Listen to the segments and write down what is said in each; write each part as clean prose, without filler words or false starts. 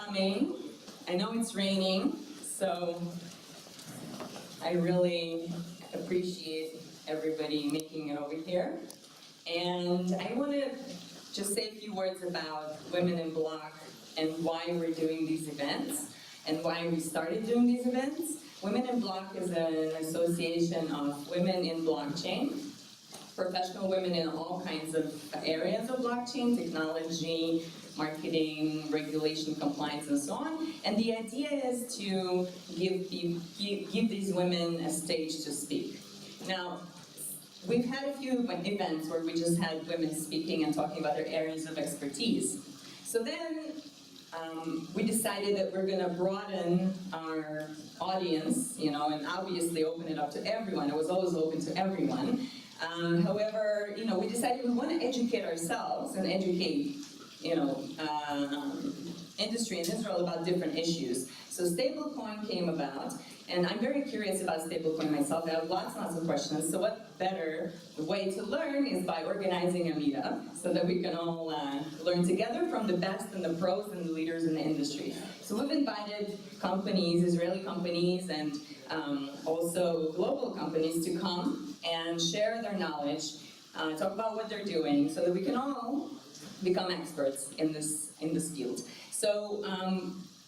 coming. I know it's raining, so I really appreciate everybody making it over here. And I want to just say a few words about Women in Block and why we're doing these events and why we started doing these events. Women in Block is an association of women in blockchain, professional women in all kinds of areas of blockchain, technology, marketing, regulation, compliance, and so on. And the idea is to give these women a stage to speak. Now, we've had a few events where we just had women speaking and talking about their areas of expertise. So then we decided that we're going to broaden our audience, and obviously open it up to everyone. It was always open to everyone. However, we decided we want to educate ourselves and educate, industry in Israel about different issues. So stablecoin came about, and I'm very curious about stablecoin myself. I have lots and lots of questions. So what better way to learn is by organizing a meetup so that we can all learn together from the best and the pros and the leaders in the industry. So we've invited companies, Israeli companies, and also global companies to come and share their knowledge, talk about what they're doing, so that we can all become experts in this field. So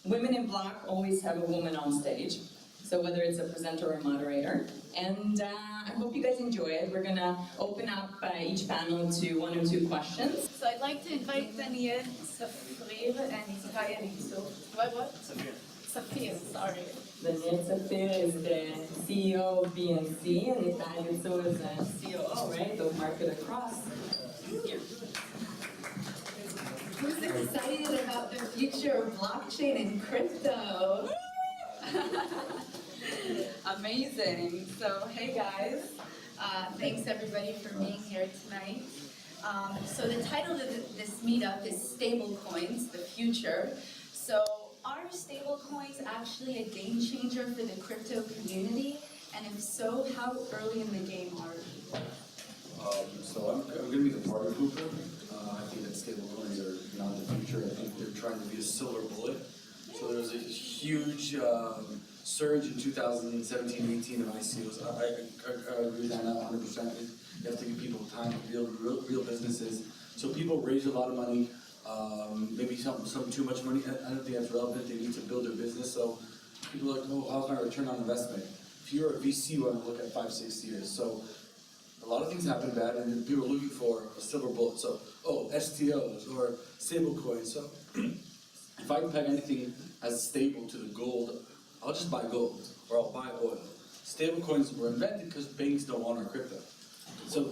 Women in Block always have a woman on stage, so whether it's a presenter or a moderator. And I hope you guys enjoy it. We're going to open up each panel to 1 or 2 questions. So I'd like to invite Daniel, Tsafir, and Itai Elizur. What? Tsafir, sorry. Daniel Tsafir is the CEO of BNC, and Itai Elizur is the COO, right, of Market Across. Here. Who's excited about the future of blockchain and crypto? Amazing. So, hey guys. Thanks everybody for being here tonight. So the title of this meetup is Stablecoins, the future. So are stablecoins actually a game changer for the crypto community? And if so, how early in the game are we? So I'm going to be the party pooper. I think that stablecoins are not the future. I think they're trying to be a silver bullet. So there was a huge surge in 2017-18 of ICOs. I agree with that 100%. You have to give people time to build real businesses. So people raise a lot of money, maybe some too much money. I don't think that's relevant. They need to build their business. So people are like, oh, how's my return on investment? If you're a VC, you want to look at 5-6 years. So a lot of things happen bad, and people are looking for a silver bullet. So, STOs or stablecoins. So if I peg anything as stable to the gold, I'll just buy gold or I'll buy oil. Stablecoins were invented because banks don't own our crypto. So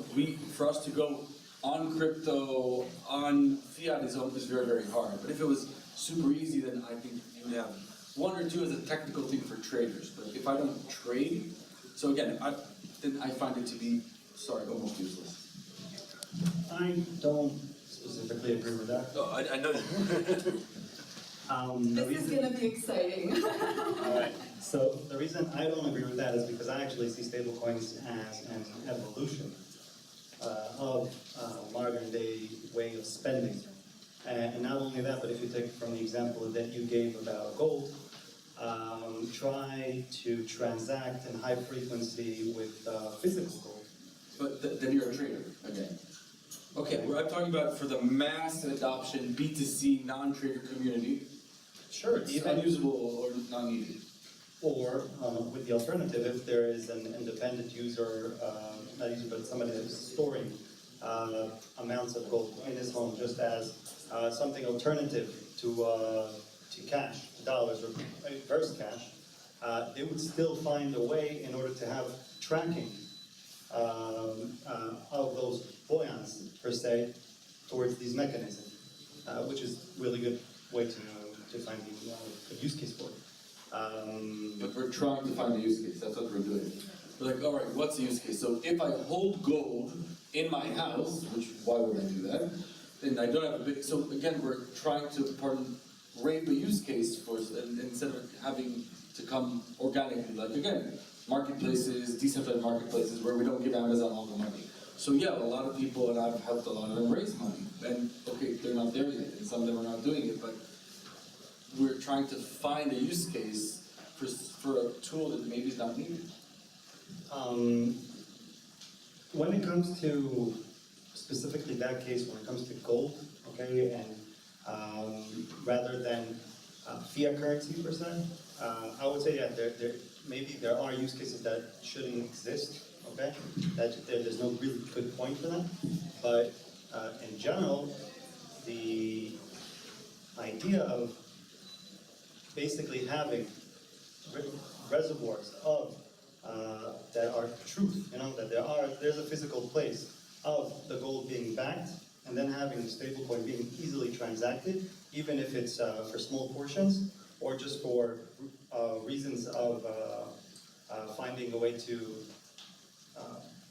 for us to go on crypto, on fiat is very, very hard. But if it was super easy, then I think you would have 1 or 2 as a technical thing for traders. But if I don't trade, so again, then I find it to be, almost useless. I don't specifically agree with that. Oh, I know that. This is going to be exciting. All right. So the reason I don't agree with that is because I actually see stablecoins as an evolution of modern day way of spending. And not only that, but if you take from the example that you gave about gold, try to transact in high frequency with physical gold. But then you're a trader again. Okay, I'm talking about for the mass adoption, B2C, non-trader community. Sure, It's unusable or not needed. Or with the alternative, if there is an independent user, not user, but somebody that is storing amounts of gold in his home, just as something alternative to cash, to dollars, or reverse cash, they would still find a way in order to have tracking of those buoyants, per se, towards these mechanisms, which is really good way to find a use case for it. But we're trying to find a use case. That's what we're doing. We're like, all right, what's the use case? So if I hold gold in my house, which why would I do that? Then I don't have a big. So again, we're trying to rape a use case for instead of having to come organically. Like again, marketplaces, decentralized marketplaces where we don't give Amazon all the money. So yeah, a lot of people, and I've helped a lot of them raise money. And okay, they're not there yet, and some of them are not doing it, but we're trying to find a use case for a tool that maybe is not needed. When it comes to specifically that case, when it comes to gold, okay, and rather than fiat currency per se, I would say, yeah, maybe there are use cases that shouldn't exist, okay? That there's no really good point for them, but in general, the idea of basically having reservoirs of that are truth, that there's a physical place of the gold being backed, and then having the stablecoin being easily transacted, even if it's for small portions, or just for reasons of finding a way to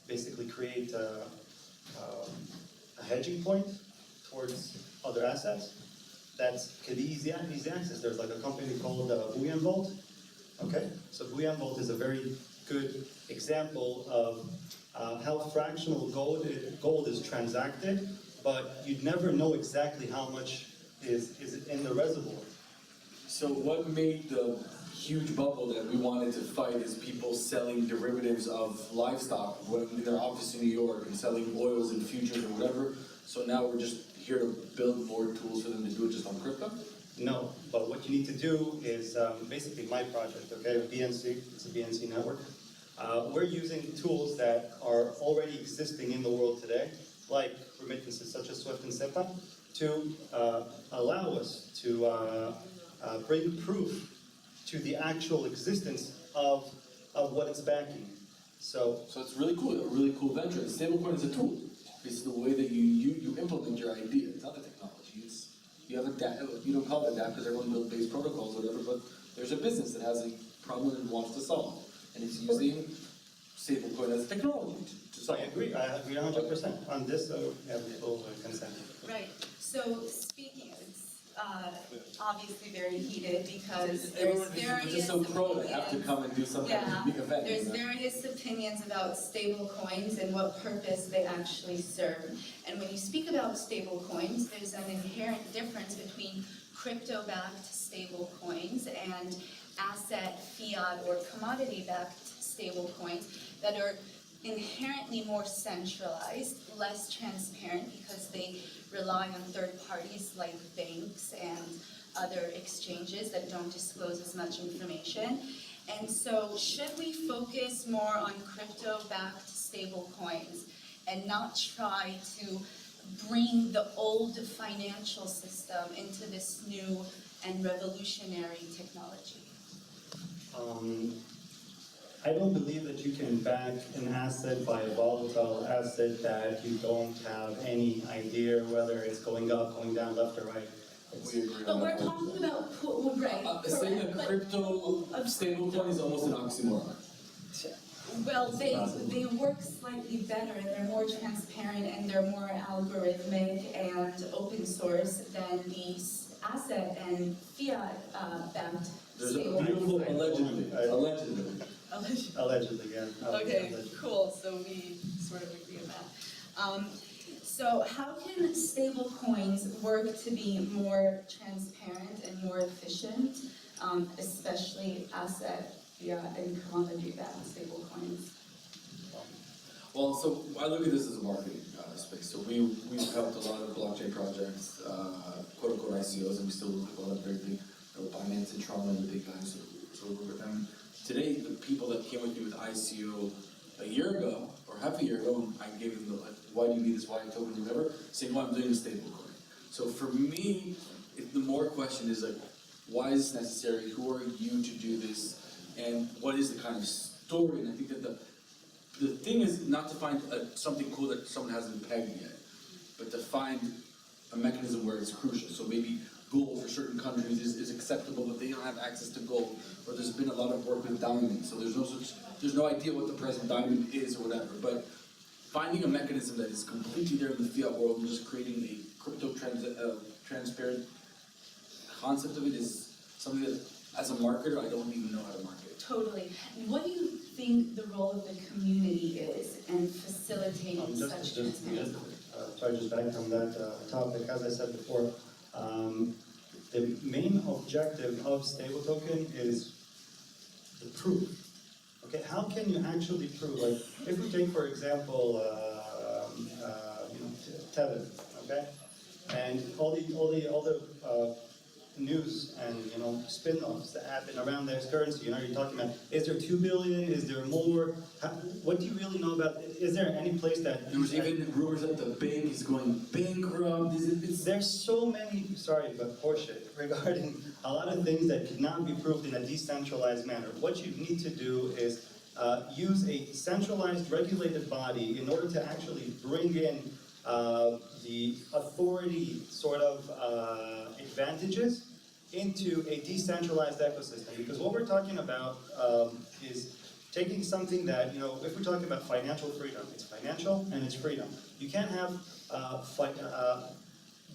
basically create a hedging point towards other assets. Could be easy access. There's like a company called WIB Event. Okay, so WIB Event is a very good example of how fractional gold is transacted, but you'd never know exactly how much is in the reservoir. So what made the huge bubble that we wanted to fight is people selling derivatives of livestock in their office in New York and selling oils and futures or whatever. So now we're just here to build more tools for them to do it just on crypto? No, but what you need to do is basically my project, okay, BNC, it's a BNC network. We're using tools that are already existing in the world today, like remittances such as SWIFT and SEPA, to allow us to bring proof to the actual existence of what it's backing. So it's really cool, a really cool venture. The stablecoin is a tool. It's the way that you implement your idea. It's not the technology. You have a DApp, you don't call it a DApp because everyone builds base protocols or whatever, but there's a business that has a problem and wants to solve. And it's using stablecoin as a technology to solve. I agree 100% on this, so we have full consent. Right, so speaking, it's obviously very heated because there's Everyone is various just so pro that have to opinions. come and do some kind of big event. There's various opinions about stable coins and what purpose they actually serve. And when you speak about stable coins, there's an inherent difference between crypto-backed stable coins and asset, fiat, or commodity-backed stable coins that are inherently more centralized, less transparent because they rely on third parties like banks and other exchanges that don't disclose as much information. And so should we focus more on crypto-backed stable coins and not try to bring the old financial system into this new and revolutionary technology? I don't believe that you can back an asset by a volatile asset that you don't have any idea whether it's going up, going down, left or right. We agree But on we're that one. talking about, right, Saying a correct, but- crypto stablecoin is almost an oxymoron. Well, they work slightly better, and they're more transparent, and they're more algorithmic and open source than these asset and fiat backed There's a stable beautiful coins. allegedly. Allegedly, yeah. Okay, Allegedly. cool, so we sort of agree on that. So how can stable coins work to be more transparent and more efficient, especially asset, fiat, and commodity-backed stable coins? Well, so I look at this as a marketing space. So we've helped a lot of blockchain projects, quote unquote ICOs, and we still work with a lot of very big, Binance and Tron and the big guys. So we work with them. Today, the people that came with me with ICO a year ago, or half a year ago, and I gave them the, why do you need this, why token, or whatever, saying, well, I'm doing a stablecoin. So for me, the more question is like, why is this necessary? Who are you to do this? And what is the kind of story? And I think that the thing is not to find something cool that someone hasn't pegged yet, but to find a mechanism where it's crucial. So maybe gold for certain countries is acceptable, but they don't have access to gold. Or there's been a lot of work with diamonds, so there's no idea what the present diamond is or whatever. But finding a mechanism that is completely there in the fiat world and just creating a crypto transparent concept of it is something that, as a marketer, I don't even know how to market. Totally. What do you think the role of the community is in facilitating such transparency? Just back on that topic, as I said before, the main objective of stable token is the proof. Okay, how can you actually prove? Like, if we take, for example, Tevin, okay, and all the news and spin-offs that happen around this currency. You're talking about, is there 2 billion? Is there more? What do you really know about? Is there any place that There was even rumors that the bank is going bankrupt. There's so many, sorry, but horseshit regarding a lot of things that cannot be proved in a decentralized manner. What you need to do is use a centralized, regulated body in order to actually bring in the authority sort of advantages into a decentralized ecosystem. Because what we're talking about is taking something that, if we're talking about financial freedom, it's financial and it's freedom. You can't have,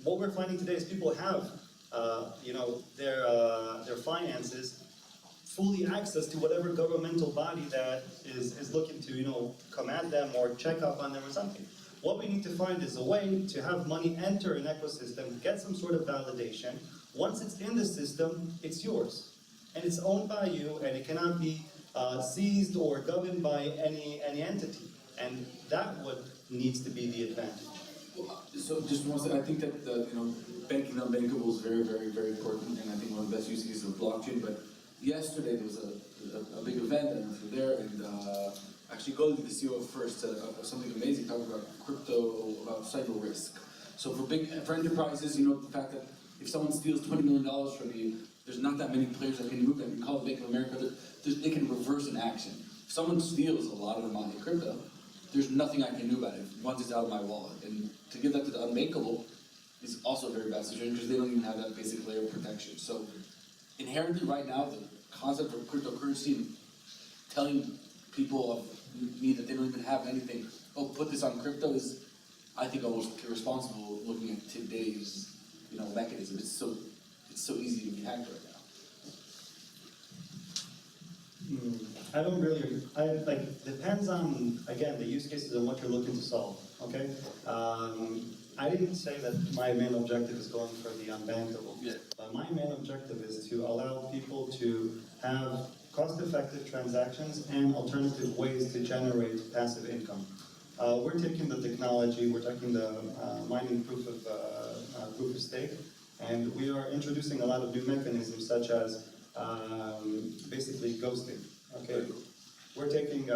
what we're finding today is people have, their finances fully access to whatever governmental body that is looking to, come at them or check up on them or something. What we need to find is a way to have money enter an ecosystem, get some sort of validation. Once it's in the system, it's yours. And it's owned by you, and it cannot be seized or governed by any entity. And that what needs to be the advantage. So just one second, I think that banking unbankable is very, very, very important, and I think one of the best use cases of blockchain. But yesterday there was a big event, and I was there, and actually Goldie, the CEO first, said something amazing, talking about crypto, about cyber risk. So for enterprises, the fact that if someone steals $20 million from you, there's not that many players that can move them. You call the Bank of America, they can reverse an action. If someone steals a lot of the money in crypto, there's nothing I can do about it once it's out of my wallet. And to give that to the unbankable is also a very bad situation because they don't even have that basic layer of protection. So inherently right now, the concept of cryptocurrency and telling people of me that they don't even have anything, oh, put this on crypto is, I think, almost irresponsible looking at today's mechanism. It's so easy to be hacked right now. I don't really, depends on, again, the use cases and what you're looking to solve, okay? I didn't say that my main objective is going for the unbankable. Yeah. But my main objective is to allow people to have cost-effective transactions and alternative ways to generate passive income. We're taking the technology, we're taking the mining proof of stake, and we are introducing a lot of new mechanisms such as basically ghosting. Okay, we're taking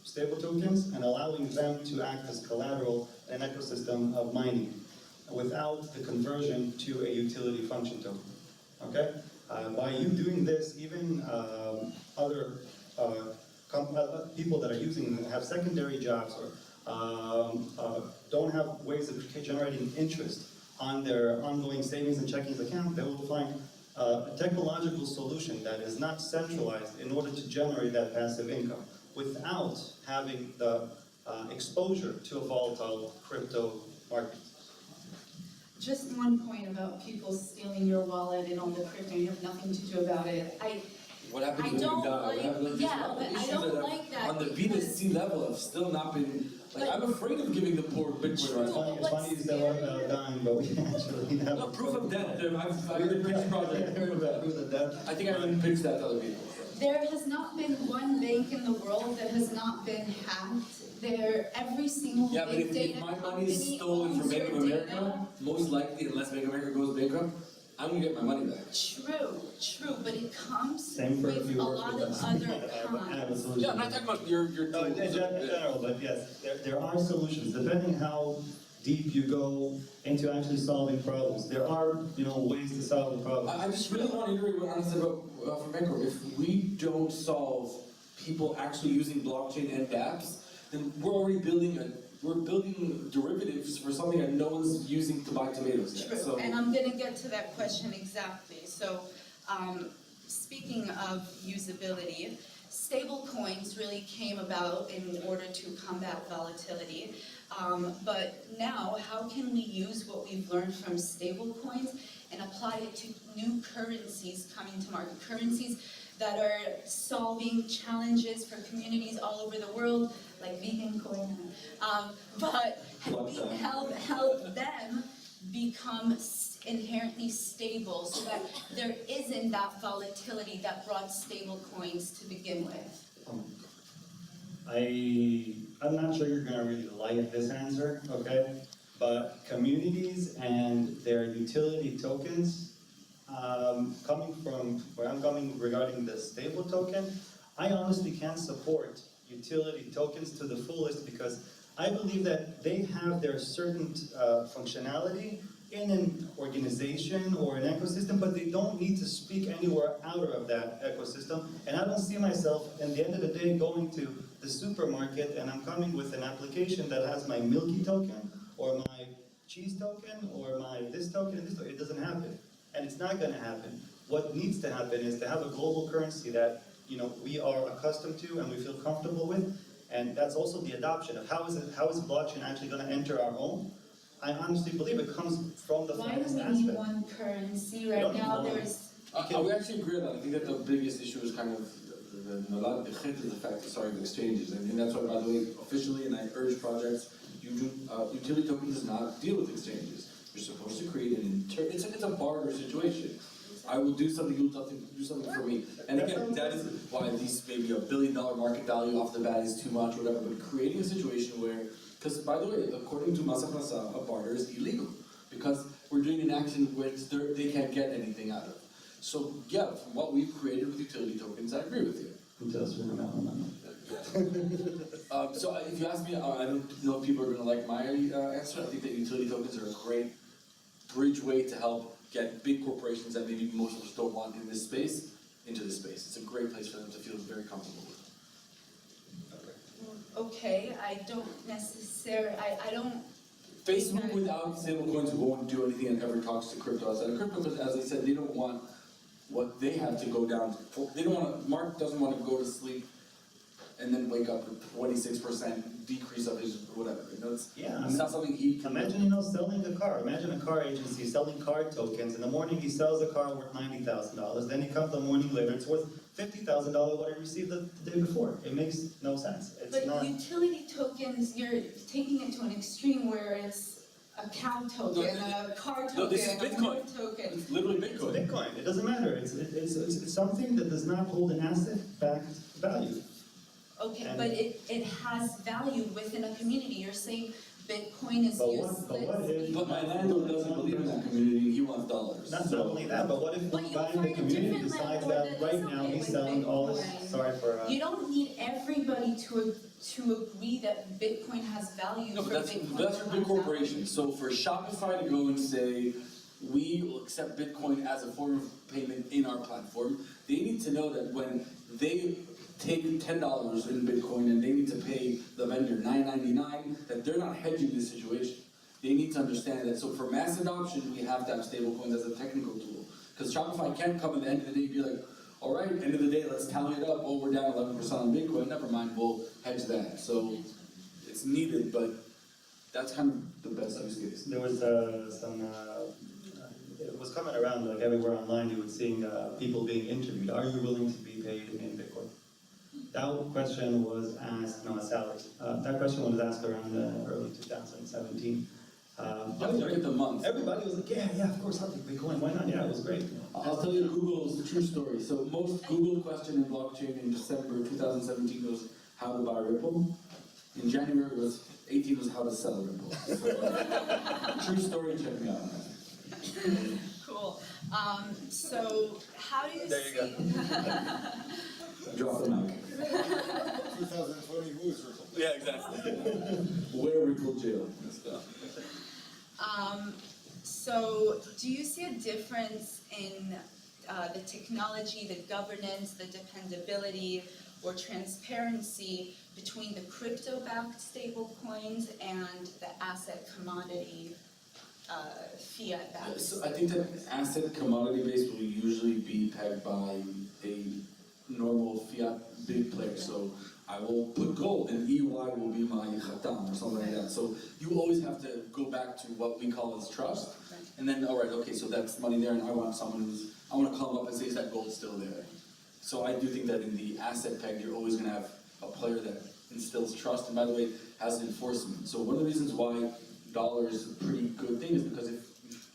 stable tokens and allowing them to act as collateral in an ecosystem of mining without the conversion to a utility function token. Okay, by you doing this, even other people that are using have secondary jobs or don't have ways of generating interest on their ongoing savings and checkings account, they will find a technological solution that is not centralized in order to generate that passive income without having the exposure to a volatile crypto market. Just one point about people stealing your wallet and all the crypto, you have nothing to do about it. What happens I when don't you die? like- What happens when yeah, you but I issues don't that like that on the because- BNC level have still not been, I'm afraid of giving the poor Bitcoin True. right now. It's funny you say about dying, but we actually have No, proof of death, I've been pitched project, proof of death. I think I even pitched that to other people. There has not been one bank in the world that has not been hacked. Every single Yeah, but big if data my money company is stolen from owns Bank your of America, data. most likely, unless Bank of America goes bankrupt, I'm gonna get my money back. True, but it comes Same for if with you a work lot with of us. other I have a cons. solution. Yeah, I'm not talking about your No, in tools. general, but yes, there are solutions, depending how deep you go into actually solving problems. There are, ways to solve the problem. I just really want to iterate what Anna said about from bankrupt. If we don't solve people actually using blockchain and dApps, then we're already building derivatives for something that no one's using to buy tomatoes yet. True, So, and I'm gonna get to that question exactly. So, speaking of usability, stablecoins really came about in order to combat volatility. But now, how can we use what we've learned from stablecoins and apply it to new currencies coming to market? Currencies that are solving challenges for communities all over the world, like vegan coin, but help them become inherently stable so that there isn't that volatility that brought stable coins to begin with? I'm not sure you're gonna really like this answer, okay? But communities and their utility tokens, coming from where I'm coming regarding the stable token, I honestly can't support utility tokens to the fullest because I believe that they have their certain functionality in an organization or an ecosystem, but they don't need to speak anywhere out of that ecosystem. And I don't see myself, at the end of the day, going to the supermarket and I'm coming with an application that has my Milky token, or my cheese token, or my this token, and this token. It doesn't happen. And it's not gonna happen. What needs to happen is to have a global currency that we are accustomed to and we feel comfortable with. And that's also the adoption of how is blockchain actually gonna enter our home? I honestly believe it comes from the Why do finance we need aspect. one currency? We Right don't now need one. there's, We actually agree on that. I think that the biggest issue is kind of a lot of the hit is the fact of starting exchanges. And that's why, by the way, officially, and I urge projects, utility token does not deal with exchanges. You're supposed to create it's a barter situation. I will do something, you'll do something for me. And again, that is why these maybe $1 billion market value off the bat is too much or whatever, but creating a situation where, because by the way, according to Masa Prasa, a barter is illegal. Because we're doing an action which they can't get anything out of. So yeah, from what we've created with utility tokens, I agree with you. So if you ask me, I don't know if people are going to like my answer. I think that utility tokens are a great bridge way to help get big corporations that maybe most of us don't want in this space into this space. It's a great place for them to feel very comfortable with. okay, I don't necessarily, I don't. Facebook without stablecoins won't do anything and ever talks to crypto outside of crypto because, as I said, they don't want what they have to go down. They don't want to. Mark doesn't want to go to sleep and then wake up with 26% decrease of his whatever. It's not something he can. Imagine, selling a car. Imagine a car agency selling car tokens. In the morning, he sells a car worth $90,000. Then he comes the morning later, it's worth $50,000 what he received the day before. It makes no sense. It's But not. utility tokens, you're taking it to an extreme where it's a cow token, a car token, No, this is a Bitcoin. milk token. It's literally Bitcoin. It's Bitcoin. It doesn't matter. It's something that does not hold an asset-backed value. Okay, but it has value within a community. You're saying Bitcoin is But useless. what if? But my landlord doesn't believe in that community. He wants dollars. Not So- only that, but what if But one you'll guy in the find a community different decides landlord that that right is now okay he's with selling all this? Bitcoin. Sorry for. You don't need everybody to agree that Bitcoin has value No, for but Bitcoin. that's to for have big corporations. So for Shopify to go and say, we will accept Bitcoin as a form of payment in our platform, they need to know that when they take $10 in Bitcoin and they need to pay the vendor $9.99, that they're not hedging this situation. They need to understand that. So for mass adoption, we have to have stablecoins as a technical tool. Because Shopify can't come at the end of the day and be like, all right, end of the day, let's tally it up. Oh, we're down 11% on Bitcoin. Never mind, we'll hedge that. So it's needed, but that's kind of the best use case. There was it was coming around like everywhere online. You were seeing people being interviewed. Are you willing to be paid in Bitcoin? That question was asked. No, salary. That question was asked around early 2017. Look at the month. Everybody was like, yeah, of course, I'll take Bitcoin. Why not? Yeah, it was great. I'll tell you Google's true story. So most Google question in blockchain in December 2017 was how to buy Ripple. In January was 18 was how to sell Ripple. So, true story, check me out on that. Cool. So how do you There you see? Drop the mic. 2020, who is Ripple? Yeah, exactly. Where Ripple jail. So do you see a difference in the technology, the governance, the dependability, or transparency between the crypto-backed stablecoins and the asset commodity fiat-backed? So I think that asset commodity base will usually be pegged by a normal fiat big player. So I will put gold and EY will be my khatam or something like that. So you always have to go back to what we call as trust. And then, all right, okay, so that's money there and I want to come up and say, is that gold still there? So I do think that in the asset peg, you're always going to have a player that instills trust and, by the way, has enforcement. So one of the reasons why dollar is a pretty good thing is because if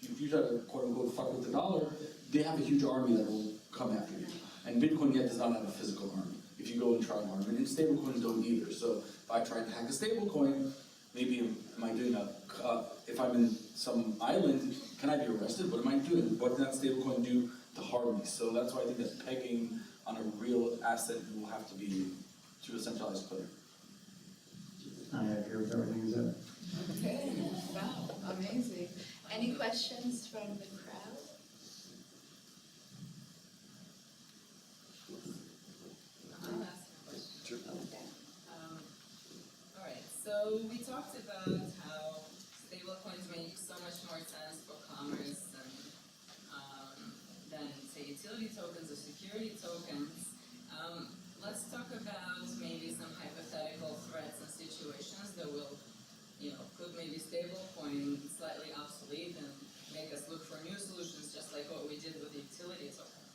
if you try to quote unquote fuck with the dollar, they have a huge army that will come after you. And Bitcoin yet does not have a physical army. If you go and try and harm it, and stablecoins don't either. So if I try to hack a stablecoin, maybe am I doing if I'm in some island, can I be arrested? What am I doing? What can that stablecoin do to harm me? So that's why I think that pegging on a real asset will have to be to a centralized player. I agree with everything you said. Okay, wow, amazing. Any questions from the crowd? I'll ask a question. Sure. Okay. All right, so we talked about how stablecoins make so much more sense for commerce than say utility tokens or security tokens. Let's talk about maybe some hypothetical threats and situations that will, put maybe stablecoin slightly obsolete and make us look for new solutions, just like what we did with the utility token.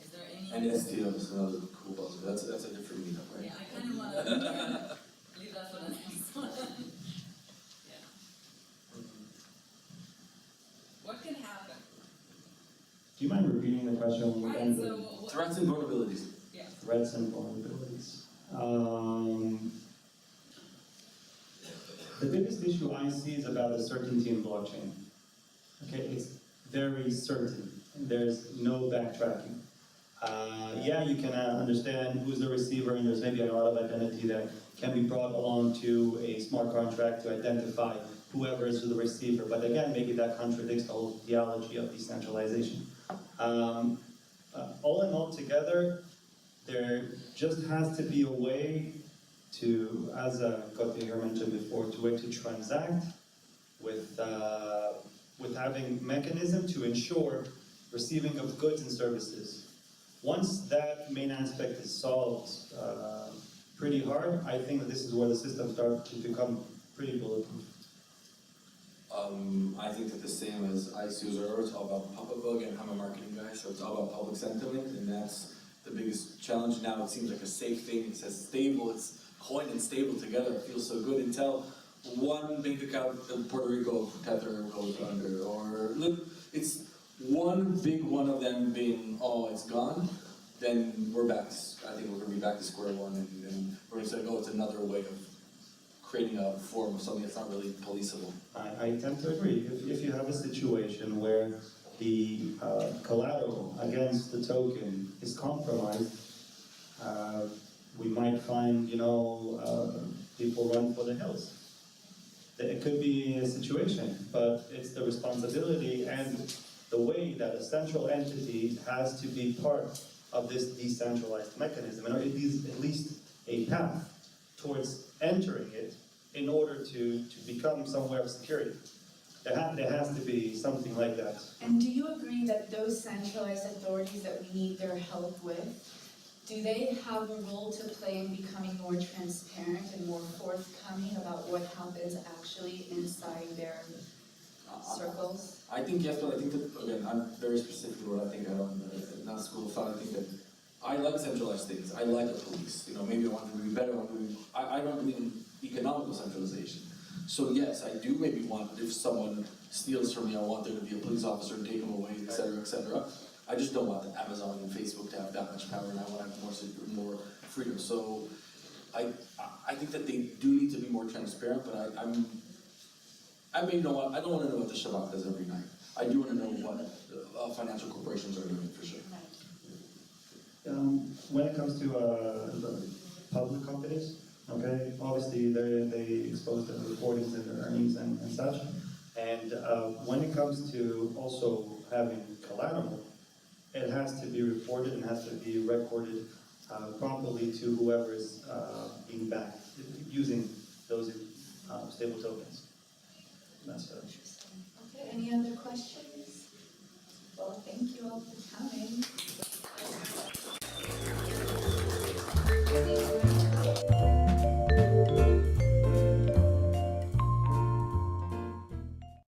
Is there any? And STO is another cool buzzer. That's a different meetup, right? Yeah, I kind of want to leave that for the next one. Yeah. What can happen? Do you mind repeating the question? Right, And so the what, Threats and vulnerabilities. yeah. threats and vulnerabilities. The biggest issue I see is about the certainty in blockchain. Okay, it's very certain. There's no backtracking. Yeah, you can understand who's the receiver, and there's maybe a lot of identity that can be brought along to a smart contract to identify whoever is the receiver. But again, maybe that contradicts the whole theology of decentralization. All in all together, there just has to be a way to, as Tsafir mentioned before, to transact with having mechanism to ensure receiving of goods and services. Once that main aspect is solved pretty hard, I think that this is where the system starts to become pretty bulletproof. I think that the same as ICE user, it's all about public. Again, I'm a marketing guy, so it's all about public sentiment, and that's the biggest challenge. Now it seems like a safe thing. It says stable, it's coin and stable together. It feels so good until one bank account in Puerto Rico, Tether goes under, or it's one big one of them being, oh, it's gone, then we're back. I think we're going to be back to square one, and we're going to say, oh, it's another way of creating a form of something that's not really policeable. I tend to agree. If you have a situation where the collateral against the token is compromised, we might find, people run for the hills. It could be a situation, but it's the responsibility and the way that a central entity has to be part of this decentralized mechanism, and it is at least a path towards entering it in order to become somewhere of security. There has to be something like that. And do you agree that those centralized authorities that we need their help with, do they have a role to play in becoming more transparent and more forthcoming about what happens actually inside their circles? I think yes, but I think that, again, I'm very specific to what I think. I don't, not school of thought. I think that I like centralized things. I like a police. Maybe I want to be better. I don't believe in economical centralization. So yes, I do maybe want, if someone steals from me, I want there to be a police officer and take them away, et cetera, et cetera. I just don't want Amazon and Facebook to have that much power, and I want to have more freedom. So I think that they do need to be more transparent, but I don't want to know what the Shabbat does every night. I do want to know what financial corporations are doing, for sure. When it comes to the public companies, okay, obviously they expose their reportings and their earnings and such. And when it comes to also having collateral, it has to be reported and has to be recorded properly to whoever is being backed using those stable tokens. That's Okay, any other questions?